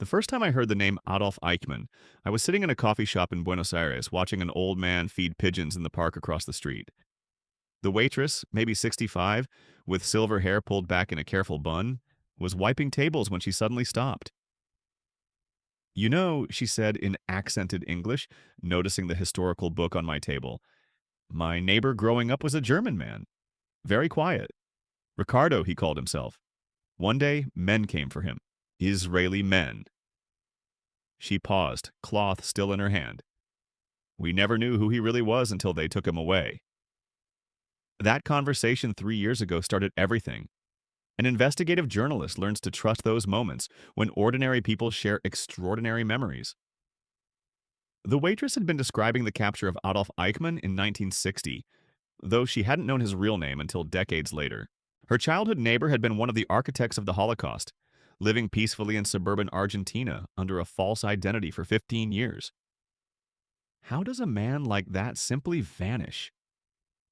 The first time I heard the name Adolf Eichmann, I was sitting in a coffee shop in Buenos Aires watching an old man feed pigeons in the park across the street. The waitress, maybe 65, with silver hair pulled back in a careful bun, was wiping tables when she suddenly stopped. You know, she said in accented English, noticing the historical book on my table, my neighbor growing up was a German man. Very quiet. Ricardo, he called himself. One day, men came for him. Israeli men. She paused, cloth still in her hand. We never knew who he really was until they took him away. That conversation 3 years ago started everything. An investigative journalist learns to trust those moments when ordinary people share extraordinary memories. The waitress had been describing the capture of Adolf Eichmann in 1960, though she hadn't known his real name until decades later. Her childhood neighbor had been one of the architects of the Holocaust, living peacefully in suburban Argentina under a false identity for 15 years. How does a man like that simply vanish?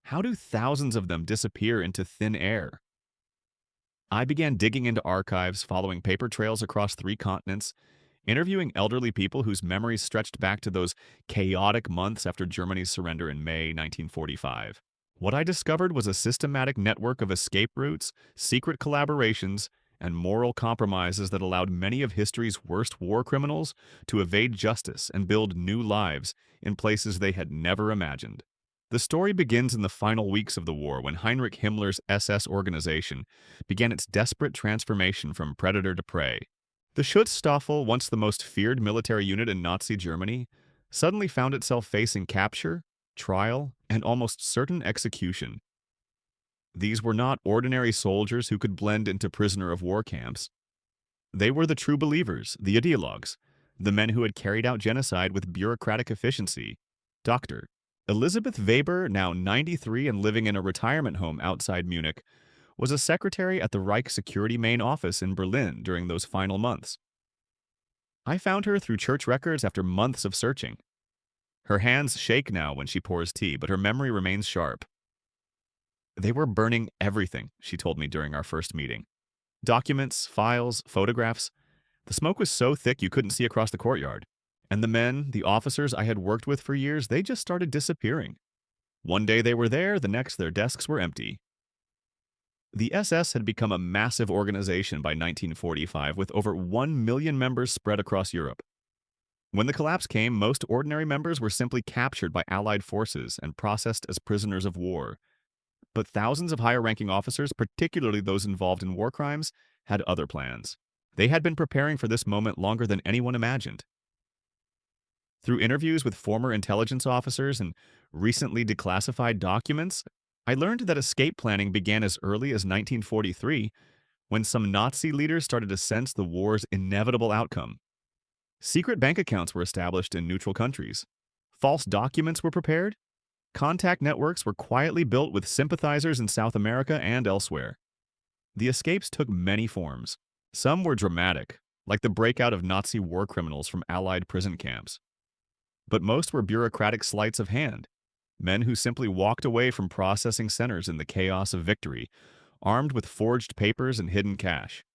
How do thousands of them disappear into thin air? I began digging into archives, following paper trails across 3 continents, interviewing elderly people whose memories stretched back to those chaotic months after Germany's surrender in May 1945. What I discovered was a systematic network of escape routes, secret collaborations, and moral compromises that allowed many of history's worst war criminals to evade justice and build new lives in places they had never imagined. The story begins in the final weeks of the war when Heinrich Himmler's SS organization began its desperate transformation from predator to prey. The Schutzstaffel, once the most feared military unit in Nazi Germany, suddenly found itself facing capture, trial, and almost certain execution. These were not ordinary soldiers who could blend into prisoner of war camps. They were the true believers, the ideologues, the men who had carried out genocide with bureaucratic efficiency. Dr. Elizabeth Weber, now 93 and living in a retirement home outside Munich, was a secretary at the Reich Security Main Office in Berlin during those final months. I found her through church records after months of searching. Her hands shake now when she pours tea, but her memory remains sharp. They were burning everything, she told me during our first meeting. Documents, files, photographs. The smoke was so thick you couldn't see across the courtyard. And the men, the officers I had worked with for years, they just started disappearing. One day they were there, the next their desks were empty. The SS had become a massive organization by 1945 with over 1 million members spread across Europe. When the collapse came, most ordinary members were simply captured by Allied forces and processed as prisoners of war. But thousands of higher-ranking officers, particularly those involved in war crimes, had other plans. They had been preparing for this moment longer than anyone imagined. Through interviews with former intelligence officers and recently declassified documents, I learned that escape planning began as early as 1943, when some Nazi leaders started to sense the war's inevitable outcome. Secret bank accounts were established in neutral countries. False documents were prepared. Contact networks were quietly built with sympathizers in South America and elsewhere. The escapes took many forms. Some were dramatic, like the breakout of Nazi war criminals from Allied prison camps. But most were bureaucratic sleights of hand, men who simply walked away from processing centers in the chaos of victory, armed with forged papers and hidden cash.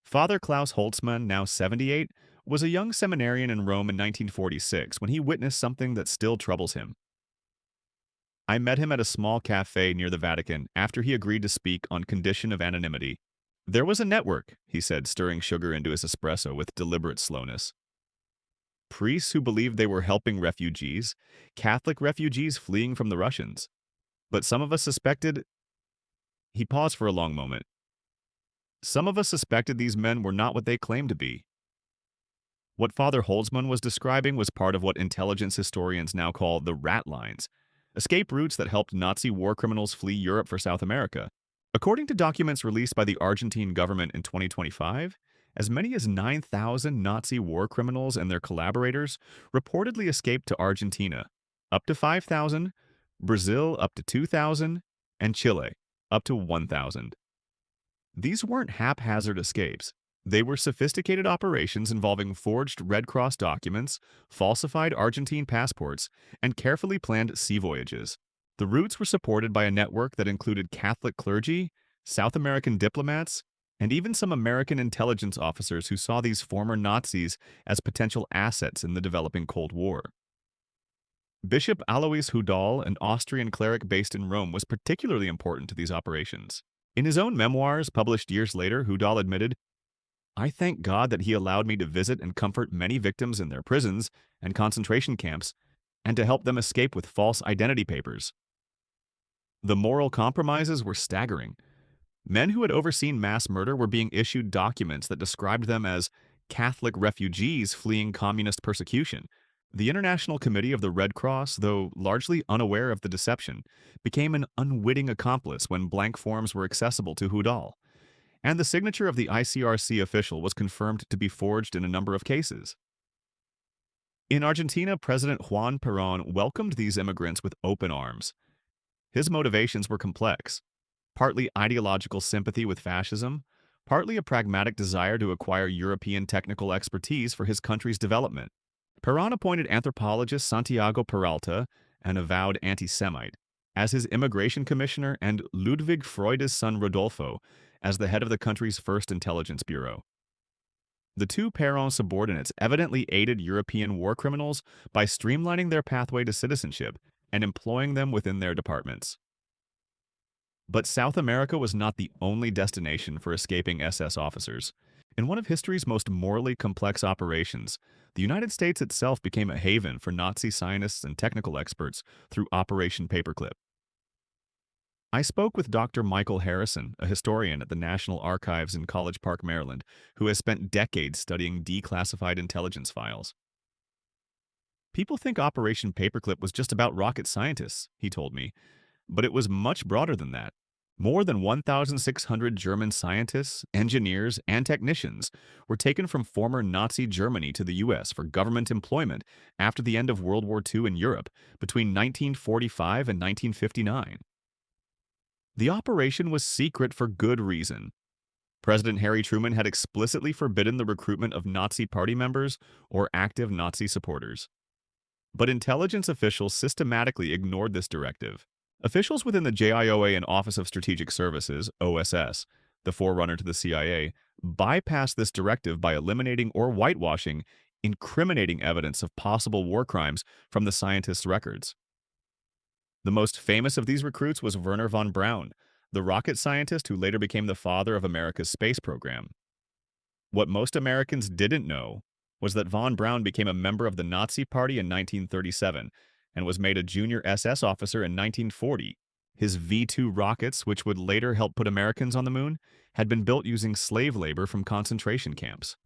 Father Klaus Holtzmann, now 78, was a young seminarian in Rome in 1946 when he witnessed something that still troubles him. I met him at a small cafe near the Vatican after he agreed to speak on condition of anonymity. There was a network, he said, stirring sugar into his espresso with deliberate slowness. Priests who believed they were helping refugees, Catholic refugees fleeing from the Russians. But some of us suspected... He paused for a long moment. Some of us suspected these men were not what they claimed to be. What Father Holtzmann was describing was part of what intelligence historians now call the rat lines, escape routes that helped Nazi war criminals flee Europe for South America. According to documents released by the Argentine government in 2025, as many as 9,000 Nazi war criminals and their collaborators reportedly escaped to Argentina, up to 5,000, Brazil up to 2,000, and Chile up to 1,000. These weren't haphazard escapes. They were sophisticated operations involving forged Red Cross documents, falsified Argentine passports, and carefully planned sea voyages. The routes were supported by a network that included Catholic clergy, South American diplomats, and even some American intelligence officers who saw these former Nazis as potential assets in the developing Cold War. Bishop Alois Hudal, an Austrian cleric based in Rome, was particularly important to these operations. In his own memoirs, published years later, Hudal admitted, "I thank God that he allowed me to visit and comfort many victims in their prisons and concentration camps, and to help them escape with false identity papers." The moral compromises were staggering. Men who had overseen mass murder were being issued documents that described them as Catholic refugees fleeing communist persecution. The International Committee of the Red Cross, though largely unaware of the deception, became an unwitting accomplice when blank forms were accessible to Hudal, and the signature of the ICRC official was confirmed to be forged in a number of cases. In Argentina, President Juan Perón welcomed these immigrants with open arms. His motivations were complex, partly ideological sympathy with fascism, partly a pragmatic desire to acquire European technical expertise for his country's development. Perón appointed anthropologist Santiago Peralta, an avowed anti-Semite, as his immigration commissioner, and Ludwig Freude's son Rodolfo as the head of the country's first intelligence bureau. The two Perón subordinates evidently aided European war criminals by streamlining their pathway to citizenship and employing them within their departments. But South America was not the only destination for escaping SS officers. In one of history's most morally complex operations, the United States itself became a haven for Nazi scientists and technical experts through Operation Paperclip. I spoke with Dr. Michael Harrison, a historian at the National Archives in College Park, Maryland, who has spent decades studying declassified intelligence files. "People think Operation Paperclip was just about rocket scientists," he told me, "but it was much broader than that. More than 1,600 German scientists, engineers, and technicians were taken from former Nazi Germany to the U.S. for government employment after the end of World War II in Europe between 1945 and 1959. The operation was secret for good reason. President Harry Truman had explicitly forbidden the recruitment of Nazi party members or active Nazi supporters. But intelligence officials systematically ignored this directive. Officials within the JIOA and Office of Strategic Services, OSS, the forerunner to the CIA, bypassed this directive by eliminating or whitewashing incriminating evidence of possible war crimes from the scientists' records. The most famous of these recruits was Wernher von Braun, the rocket scientist who later became the father of America's space program. What most Americans didn't know was that von Braun became a member of the Nazi Party in 1937 and was made a junior SS officer in 1940. His V-2 rockets, which would later help put Americans on the moon, had been built using slave labor from concentration camps.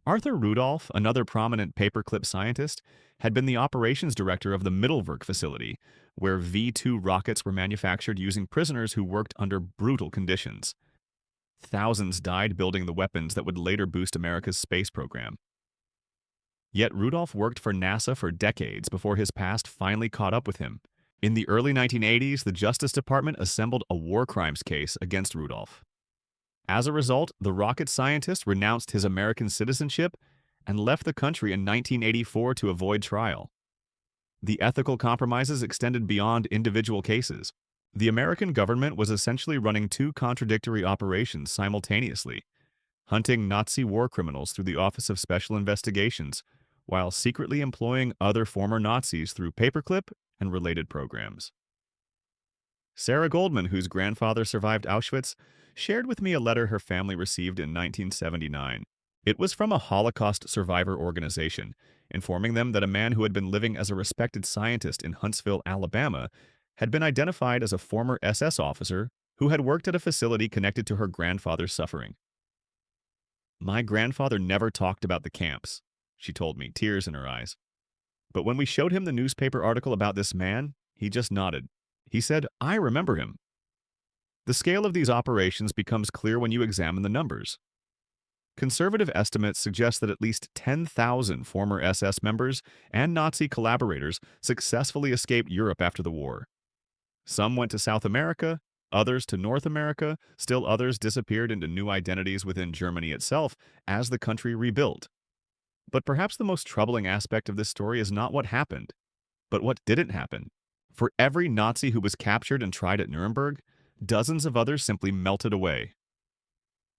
Arthur Rudolph, another prominent paperclip scientist, had been the operations director of the Mittelwerk facility, where V-2 rockets were manufactured using prisoners who worked under brutal conditions. Thousands died building the weapons that would later boost America's space program. Yet Rudolph worked for NASA for decades before his past finally caught up with him. In the early 1980s, the Justice Department assembled a war crimes case against Rudolph. As a result, the rocket scientist renounced his American citizenship and left the country in 1984 to avoid trial. The ethical compromises extended beyond individual cases. The American government was essentially running two contradictory operations simultaneously, hunting Nazi war criminals through the Office of Special Investigations, while secretly employing other former Nazis through Paperclip and related programs. Sarah Goldman, whose grandfather survived Auschwitz, shared with me a letter her family received in 1979. It was from a Holocaust survivor organization, informing them that a man who had been living as a respected scientist in Huntsville, Alabama, had been identified as a former SS officer who had worked at a facility connected to her grandfather's suffering. "My grandfather never talked about the camps," she told me, tears in her eyes. "But when we showed him the newspaper article about this man, he just nodded. He said, 'I remember him.'" The scale of these operations becomes clear when you examine the numbers. Conservative estimates suggest that at least 10,000 former SS members and Nazi collaborators successfully escaped Europe after the war. Some went to South America, others to North America, still others disappeared into new identities within Germany itself as the country rebuilt. But perhaps the most troubling aspect of this story is not what happened, but what didn't happen. For every Nazi who was captured and tried at Nuremberg, dozens of others simply melted away.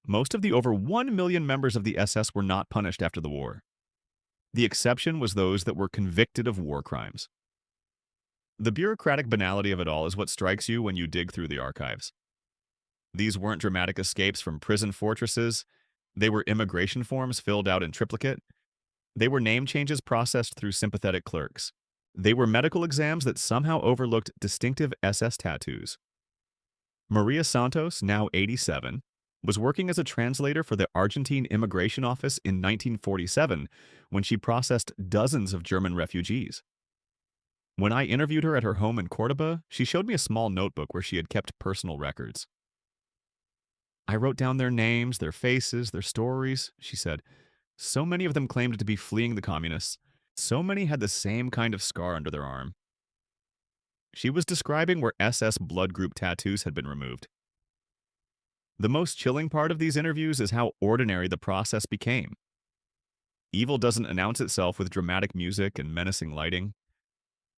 Most of the over 1 million members of the SS were not punished after the war. The exception was those that were convicted of war crimes. The bureaucratic banality of it all is what strikes you when you dig through the archives. These weren't dramatic escapes from prison fortresses. They were immigration forms filled out in triplicate. They were name changes processed through sympathetic clerks. They were medical exams that somehow overlooked distinctive SS tattoos. Maria Santos, now 87, was working as a translator for the Argentine Immigration Office in 1947 when she processed dozens of German refugees. When I interviewed her at her home in Cordoba, she showed me a small notebook where she had kept personal records. I wrote down their names, their faces, their stories, she said. So many of them claimed to be fleeing the communists. So many had the same kind of scar under their arm. She was describing where SS blood group tattoos had been removed. The most chilling part of these interviews is how ordinary the process became. Evil doesn't announce itself with dramatic music and menacing lighting.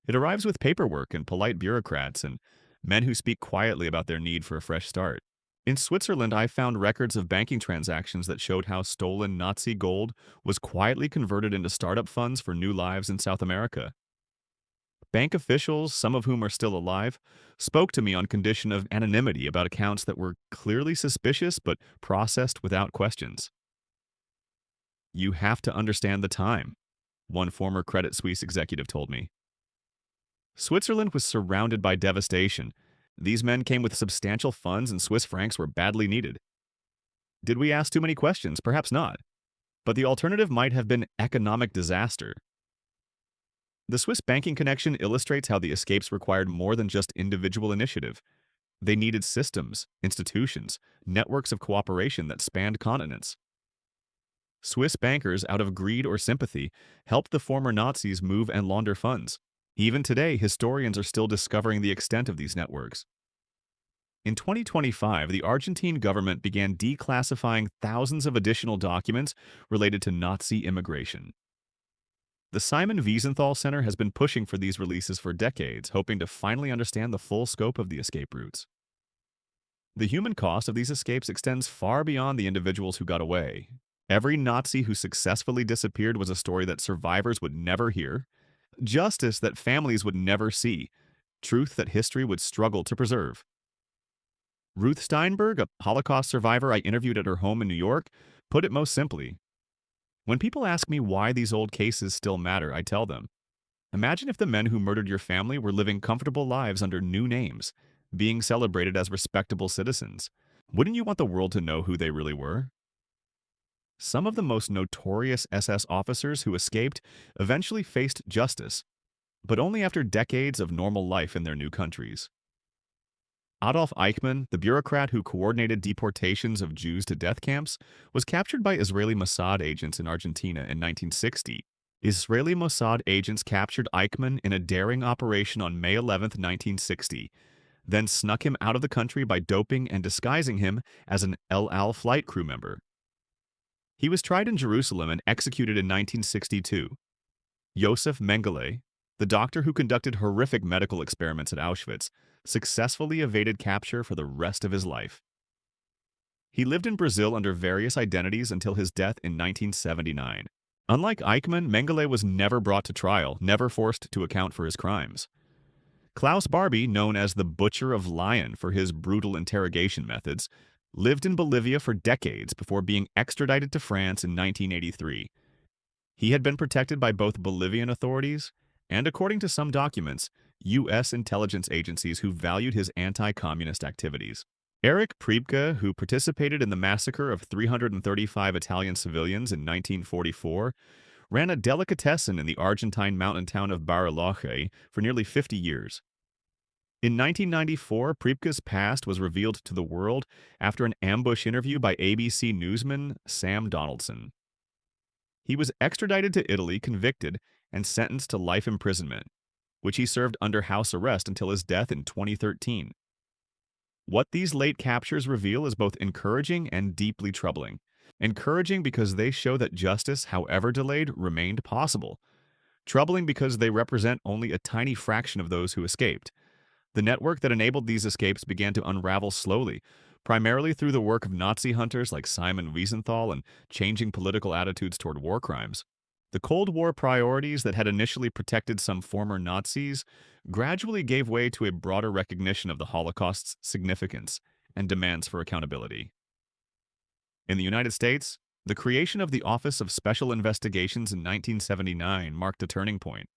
It arrives with paperwork and polite bureaucrats and men who speak quietly about their need for a fresh start. In Switzerland, I found records of banking transactions that showed how stolen Nazi gold was quietly converted into startup funds for new lives in South America. Bank officials, some of whom are still alive, spoke to me on condition of anonymity about accounts that were clearly suspicious but processed without questions. You have to understand the time, one former Credit Suisse executive told me. Switzerland was surrounded by devastation. These men came with substantial funds and Swiss francs were badly needed. Did we ask too many questions? Perhaps not. But the alternative might have been economic disaster. The Swiss banking connection illustrates how the escapes required more than just individual initiative. They needed systems, institutions, networks of cooperation that spanned continents. Swiss bankers, out of greed or sympathy, helped the former Nazis move and launder funds. Even today, historians are still discovering the extent of these networks. In 2025, the Argentine government began declassifying thousands of additional documents related to Nazi immigration. The Simon Wiesenthal Center has been pushing for these releases for decades, hoping to finally understand the full scope of the escape routes. The human cost of these escapes extends far beyond the individuals who got away. Every Nazi who successfully disappeared was a story that survivors would never hear, justice that families would never see, truth that history would struggle to preserve. Ruth Steinberg, a Holocaust survivor I interviewed at her home in New York, put it most simply. When people ask me why these old cases still matter, I tell them, imagine if the men who murdered your family were living comfortable lives under new names, being celebrated as respectable citizens. Wouldn't you want the world to know who they really were? Some of the most notorious SS officers who escaped eventually faced justice, but only after decades of normal life in their new countries. Adolf Eichmann, the bureaucrat who coordinated deportations of Jews to death camps, was captured by Israeli Mossad agents in Argentina in 1960. Israeli Mossad agents captured Eichmann in a daring operation on May 11, 1960, then snuck him out of the country by doping and disguising him as an El Al flight crew member. He was tried in Jerusalem and executed in 1962. Josef Mengele, the doctor who conducted horrific medical experiments at Auschwitz, successfully evaded capture for the rest of his life. He lived in Brazil under various identities until his death in 1979. Unlike Eichmann, Mengele was never brought to trial, never forced to account for his crimes. Klaus Barbie, known as the Butcher of Lyon for his brutal interrogation methods, lived in Bolivia for decades before being extradited to France in 1983. He had been protected by both Bolivian authorities and, according to some documents, U.S. intelligence agencies who valued his anti-communist activities. Erich Priebke, who participated in the massacre of 335 Italian civilians in 1944, ran a delicatessen in the Argentine mountain town of Bariloche for nearly 50 years. In 1994, Priebke's past was revealed to the world after an ambush interview by ABC newsman Sam Donaldson. He was extradited to Italy, convicted, and sentenced to life imprisonment, which he served under house arrest until his death in 2013. What these late captures reveal is both encouraging and deeply troubling. Encouraging because they show that justice, however delayed, remained possible. Troubling because they represent only a tiny fraction of those who escaped. The network that enabled these escapes began to unravel slowly, primarily through the work of Nazi hunters like Simon Wiesenthal and changing political attitudes toward war crimes. The Cold War priorities that had initially protected some former Nazis gradually gave way to a broader recognition of the Holocaust's significance and demands for accountability. In the United States, the creation of the Office of Special Investigations in 1979 marked a turning point.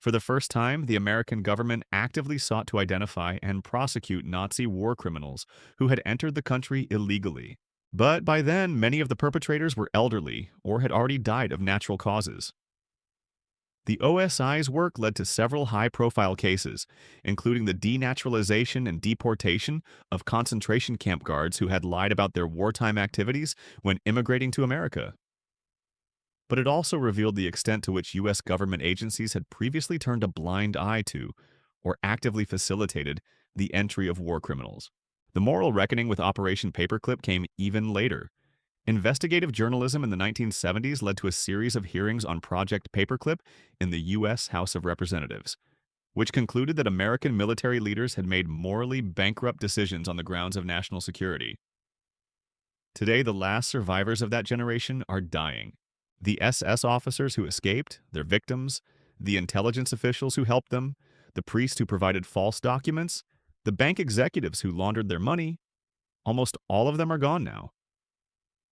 For the first time, the American government actively sought to identify and prosecute Nazi war criminals who had entered the country illegally. But by then, many of the perpetrators were elderly or had already died of natural causes. The OSI's work led to several high-profile cases, including the denaturalization and deportation of concentration camp guards who had lied about their wartime activities when immigrating to America. But it also revealed the extent to which U.S. government agencies had previously turned a blind eye to, or actively facilitated, the entry of war criminals. The moral reckoning with Operation Paperclip came even later. Investigative journalism in the 1970s led to a series of hearings on Project Paperclip in the U.S. House of Representatives, which concluded that American military leaders had made morally bankrupt decisions on the grounds of national security. Today, the last survivors of that generation are dying. The SS officers who escaped, their victims, the intelligence officials who helped them, the priests who provided false documents, the bank executives who laundered their money, almost all of them are gone now.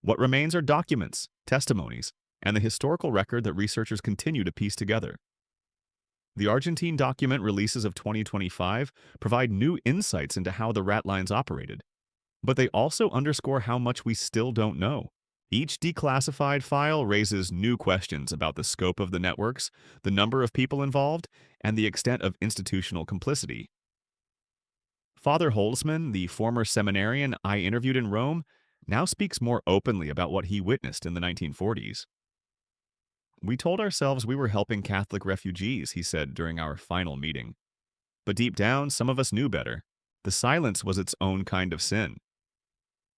What remains are documents, testimonies, and the historical record that researchers continue to piece together. The Argentine document releases of 2025 provide new insights into how the rat lines operated, but they also underscore how much we still don't know. Each declassified file raises new questions about the scope of the networks, the number of people involved, and the extent of institutional complicity. Father Holzman, the former seminarian I interviewed in Rome, now speaks more openly about what he witnessed in the 1940s. "We told ourselves we were helping Catholic refugees," he said during our final meeting. "But deep down, some of us knew better. The silence was its own kind of sin."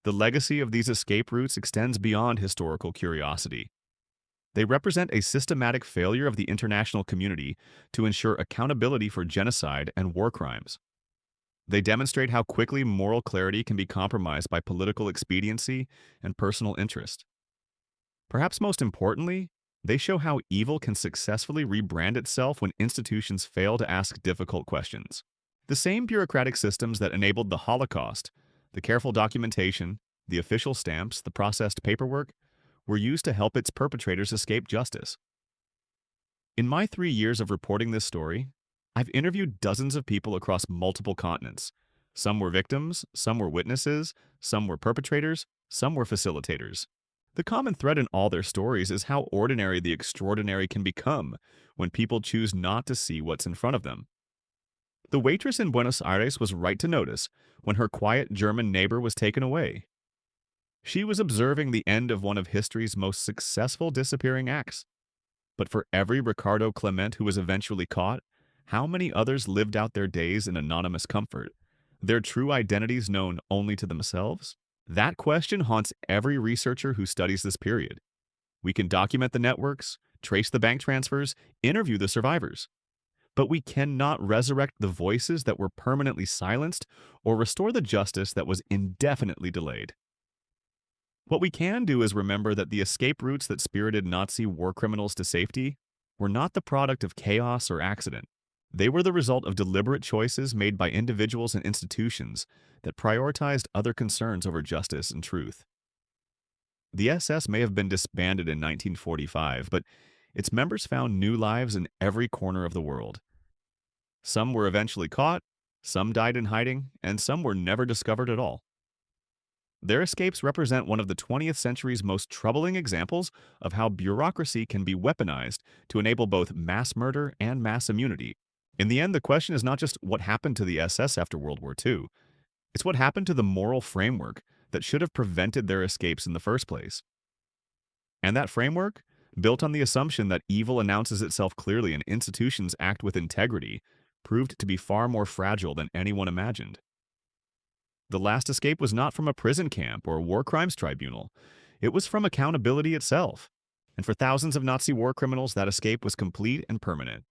The legacy of these escape routes extends beyond historical curiosity. They represent a systematic failure of the international community to ensure accountability for genocide and war crimes. They demonstrate how quickly moral clarity can be compromised by political expediency and personal interest. Perhaps most importantly, they show how evil can successfully rebrand itself when institutions fail to ask difficult questions. The same bureaucratic systems that enabled the Holocaust, the careful documentation, the official stamps, the processed paperwork, were used to help its perpetrators escape justice. In my 3 years of reporting this story, I've interviewed dozens of people across multiple continents. Some were victims, some were witnesses, some were perpetrators, some were facilitators. The common thread in all their stories is how ordinary the extraordinary can become when people choose not to see what's in front of them. The waitress in Buenos Aires was right to notice when her quiet German neighbor was taken away. She was observing the end of one of history's most successful disappearing acts. But for every Ricardo Clement who was eventually caught, how many others lived out their days in anonymous comfort, their true identities known only to themselves? That question haunts every researcher who studies this period. We can document the networks, trace the bank transfers, interview the survivors. But we cannot resurrect the voices that were permanently silenced or restore the justice that was indefinitely delayed. What we can do is remember that the escape routes that spirited Nazi war criminals to safety were not the product of chaos or accident. They were the result of deliberate choices made by individuals and institutions that prioritized other concerns over justice and truth. The SS may have been disbanded in 1945, but its members found new lives in every corner of the world. Some were eventually caught, some died in hiding, and some were never discovered at all. Their escapes represent one of the 20th century's most troubling examples of how bureaucracy can be weaponized to enable both mass murder and mass immunity. In the end, the question is not just what happened to the SS after World War II. It's what happened to the moral framework that should have prevented their escapes in the first place. And that framework, built on the assumption that evil announces itself clearly and institutions act with integrity, proved to be far more fragile than anyone imagined. The last escape was not from a prison camp or a war crimes tribunal. It was from accountability itself. And for thousands of Nazi war criminals, that escape was complete and permanent.